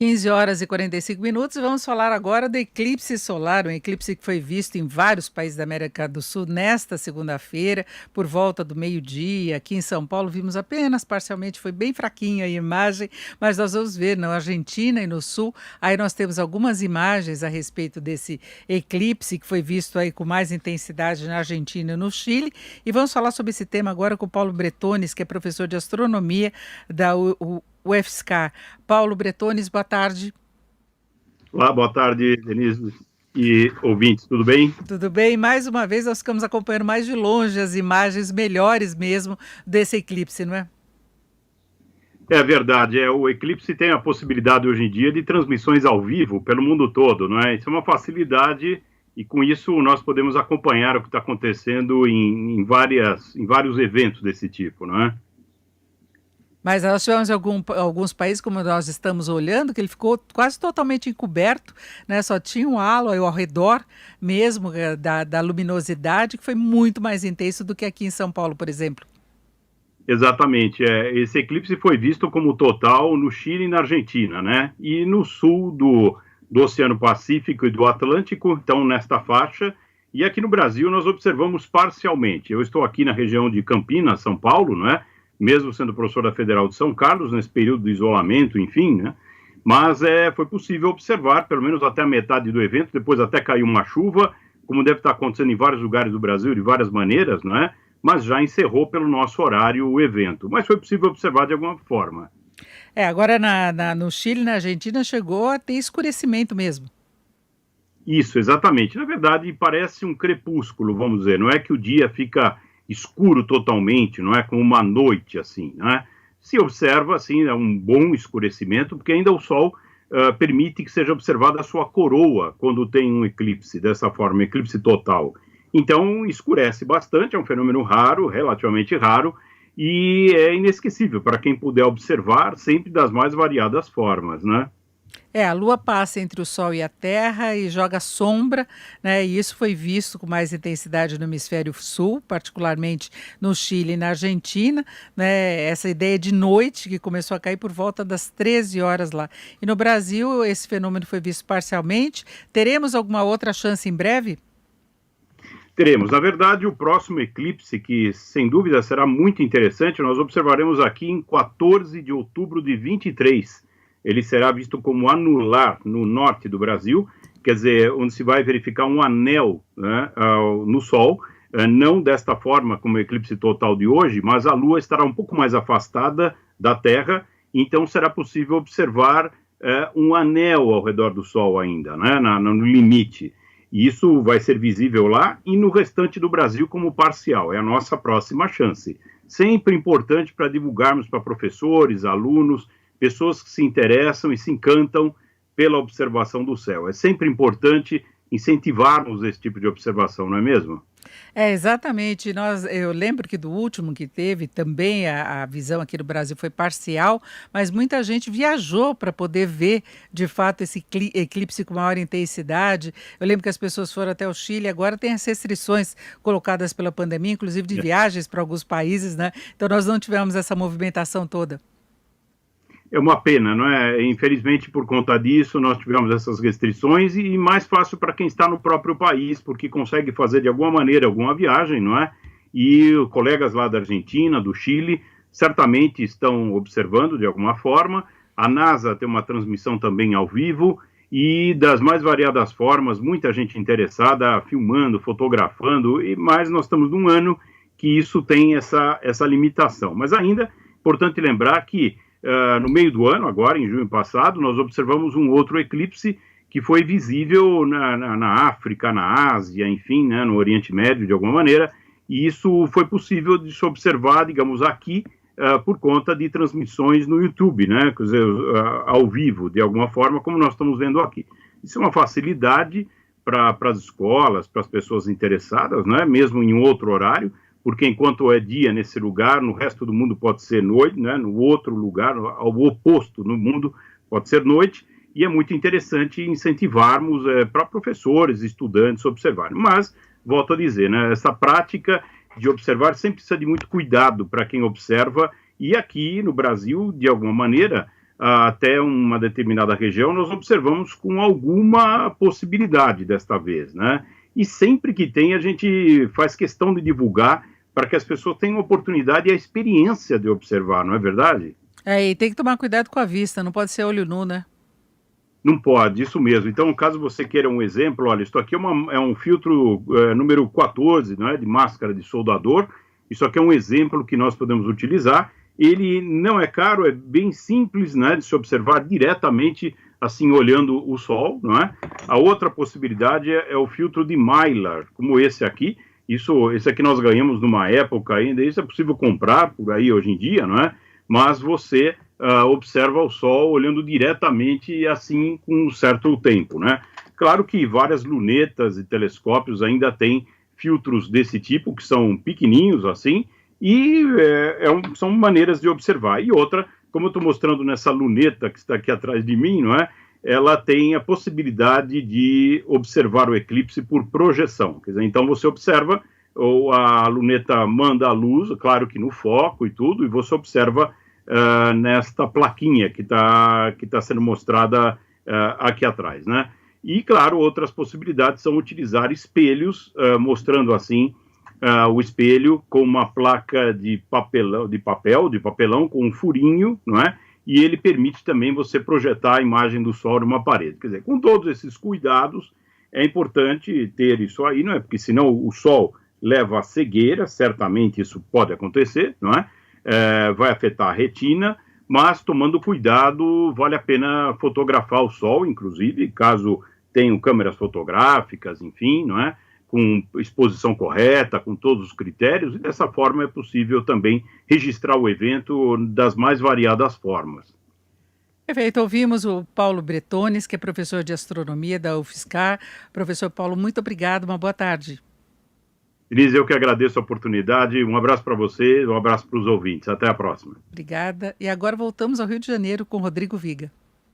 15 horas e 45 minutos. Vamos falar agora do eclipse solar, um eclipse que foi visto em vários países da América do Sul nesta segunda-feira, por volta do meio-dia. Aqui em São Paulo vimos apenas parcialmente, foi bem fraquinho a imagem, mas nós vamos ver na Argentina e no Sul. Aí nós temos algumas imagens a respeito desse eclipse que foi visto aí com mais intensidade na Argentina e no Chile. E vamos falar sobre esse tema agora com o Paulo Bretones, que é professor de astronomia da UFSCar. Paulo Bretones, boa tarde. Olá, boa tarde, Denise e ouvintes, tudo bem? Tudo bem? Mais uma vez nós ficamos acompanhando mais de longe as imagens melhores mesmo desse eclipse, não é? É verdade, o eclipse tem a possibilidade hoje em dia de transmissões ao vivo pelo mundo todo, não é? Isso é uma facilidade e com isso nós podemos acompanhar o que está acontecendo em vários eventos desse tipo, não é? Mas nós tivemos alguns países, como nós estamos olhando, que ele ficou quase totalmente encoberto, né? Só tinha um halo aí ao redor mesmo da luminosidade, que foi muito mais intenso do que aqui em São Paulo, por exemplo. Exatamente, esse eclipse foi visto como total no Chile e na Argentina, né? E no sul do Oceano Pacífico e do Atlântico, então nesta faixa, e aqui no Brasil nós observamos parcialmente. Eu estou aqui na região de Campinas, São Paulo, não é? Mesmo sendo professor da Federal de São Carlos, nesse período de isolamento, enfim, né? Mas foi possível observar, pelo menos até a metade do evento, depois até caiu uma chuva, como deve estar acontecendo em vários lugares do Brasil, de várias maneiras, não é? Mas já encerrou pelo nosso horário o evento. Mas foi possível observar de alguma forma. Agora no Chile e na Argentina chegou a ter escurecimento mesmo. Isso, exatamente. Na verdade, parece um crepúsculo, vamos dizer. Não é que o dia fica escuro totalmente, não é como uma noite, assim, né? Se observa, assim, é um bom escurecimento, porque ainda o Sol permite que seja observada a sua coroa quando tem um eclipse, dessa forma, um eclipse total. Então, escurece bastante, é um fenômeno raro, relativamente raro, e é inesquecível para quem puder observar, sempre das mais variadas formas, né? A Lua passa entre o Sol e a Terra e joga sombra, né? E isso foi visto com mais intensidade no hemisfério sul, particularmente no Chile e na Argentina, né? Essa ideia de noite que começou a cair por volta das 13 horas lá. E no Brasil esse fenômeno foi visto parcialmente. Teremos alguma outra chance em breve? Teremos. Na verdade, o próximo eclipse, que sem dúvida será muito interessante, nós observaremos aqui em 14 de outubro de 23. Ele será visto como anular no norte do Brasil, quer dizer, onde se vai verificar um anel, né, no Sol, não desta forma como o eclipse total de hoje, mas a Lua estará um pouco mais afastada da Terra, então será possível observar um anel ao redor do Sol ainda, né, no limite. E isso vai ser visível lá e no restante do Brasil como parcial, é a nossa próxima chance. Sempre importante para divulgarmos para professores, alunos, pessoas que se interessam e se encantam pela observação do céu. É sempre importante incentivarmos esse tipo de observação, não é mesmo? Exatamente. Eu lembro que do último que teve, também a visão aqui no Brasil foi parcial, mas muita gente viajou para poder ver, de fato, esse eclipse com maior intensidade. Eu lembro que as pessoas foram até o Chile, agora tem as restrições colocadas pela pandemia, inclusive de viagens para alguns países, né? Então nós não tivemos essa movimentação toda. É uma pena, não é? Infelizmente, por conta disso, nós tivemos essas restrições e mais fácil para quem está no próprio país, porque consegue fazer de alguma maneira alguma viagem, não é? E colegas lá da Argentina, do Chile, certamente estão observando de alguma forma. A NASA tem uma transmissão também ao vivo e das mais variadas formas, muita gente interessada, filmando, fotografando, mas nós estamos num ano que isso tem essa limitação. Mas ainda, importante lembrar que no meio do ano, agora em junho passado, nós observamos um outro eclipse que foi visível na África, na Ásia, enfim, né, no Oriente Médio, de alguma maneira, e isso foi possível de se observar, digamos, aqui, por conta de transmissões no YouTube, né, quer dizer, ao vivo, de alguma forma, como nós estamos vendo aqui. Isso é uma facilidade para as escolas, para as pessoas interessadas, né, mesmo em outro horário, porque enquanto é dia nesse lugar, no resto do mundo pode ser noite, né? No outro lugar, ao oposto no mundo, pode ser noite, e é muito interessante incentivarmos para professores, estudantes observarem. Mas, volto a dizer, né, essa prática de observar sempre precisa de muito cuidado para quem observa, e aqui no Brasil, de alguma maneira, até uma determinada região, nós observamos com alguma possibilidade desta vez, né? E sempre que tem, a gente faz questão de divulgar para que as pessoas tenham a oportunidade e a experiência de observar, não é verdade? E tem que tomar cuidado com a vista, não pode ser olho nu, né? Não pode, isso mesmo. Então, caso você queira um exemplo, olha, isso aqui é um filtro número 14, não é, de máscara de soldador. Isso aqui é um exemplo que nós podemos utilizar. Ele não é caro, é bem simples, né, de se observar diretamente, assim, olhando o sol, não é? A outra possibilidade é o filtro de Mylar, como esse aqui. Esse aqui nós ganhamos numa época ainda, isso é possível comprar por aí hoje em dia, não é? Mas você observa o sol olhando diretamente e assim com um certo tempo, né? Claro que várias lunetas e telescópios ainda têm filtros desse tipo, que são pequeninhos assim, e são maneiras de observar. E outra, como eu estou mostrando nessa luneta que está aqui atrás de mim, não é? Ela tem a possibilidade de observar o eclipse por projeção. Quer dizer, então você observa, ou a luneta manda a luz, claro que no foco e tudo, e você observa nesta plaquinha que tá sendo mostrada aqui atrás, né? E, claro, outras possibilidades são utilizar espelhos, mostrando assim o espelho com uma placa de papelão com um furinho, não é? E ele permite também você projetar a imagem do sol numa parede. Quer dizer, com todos esses cuidados, é importante ter isso aí, não é? Porque senão o sol leva à cegueira, certamente isso pode acontecer, não é? Vai afetar a retina, mas tomando cuidado, vale a pena fotografar o sol, inclusive, caso tenham câmeras fotográficas, enfim, não é? Com exposição correta, com todos os critérios, e dessa forma é possível também registrar o evento das mais variadas formas. Perfeito, ouvimos o Paulo Bretones, que é professor de astronomia da UFSCar. Professor Paulo, muito obrigado, uma boa tarde. Denise, eu que agradeço a oportunidade, um abraço para você, um abraço para os ouvintes, até a próxima. Obrigada, e agora voltamos ao Rio de Janeiro com Rodrigo Viga.